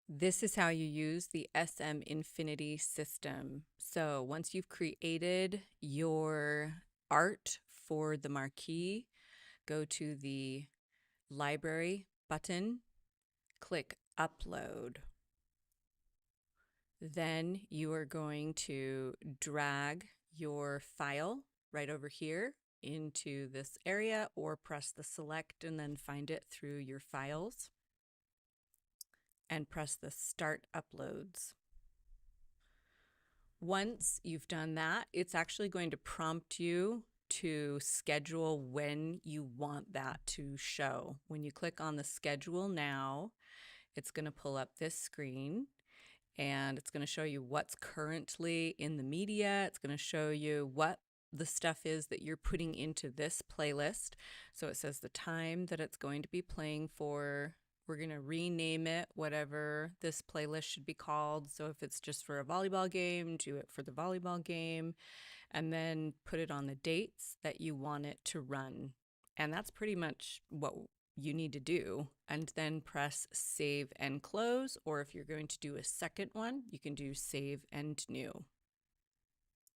This is how you use the SM Infinity system. So once you've created your art for the marquee, go to the library button, click upload. Then you are going to drag your file right over here into this area or press the select and then find it through your files and press the start uploads. Once you've done that, it's actually going to prompt you to schedule when you want that to show. When you click on the schedule now, it's going to pull up this screen and it's going to show you what's currently in the media. It's going to show you what the stuff is that you're putting into this playlist. So it says the time that it's going to be playing for. We're going to rename it whatever this playlist should be called. So if it's just for a volleyball game, do it for the volleyball game, and then put it on the dates that you want it to run. And that's pretty much what you need to do. And then press save and close. Or if you're going to do a second one, you can do save and new.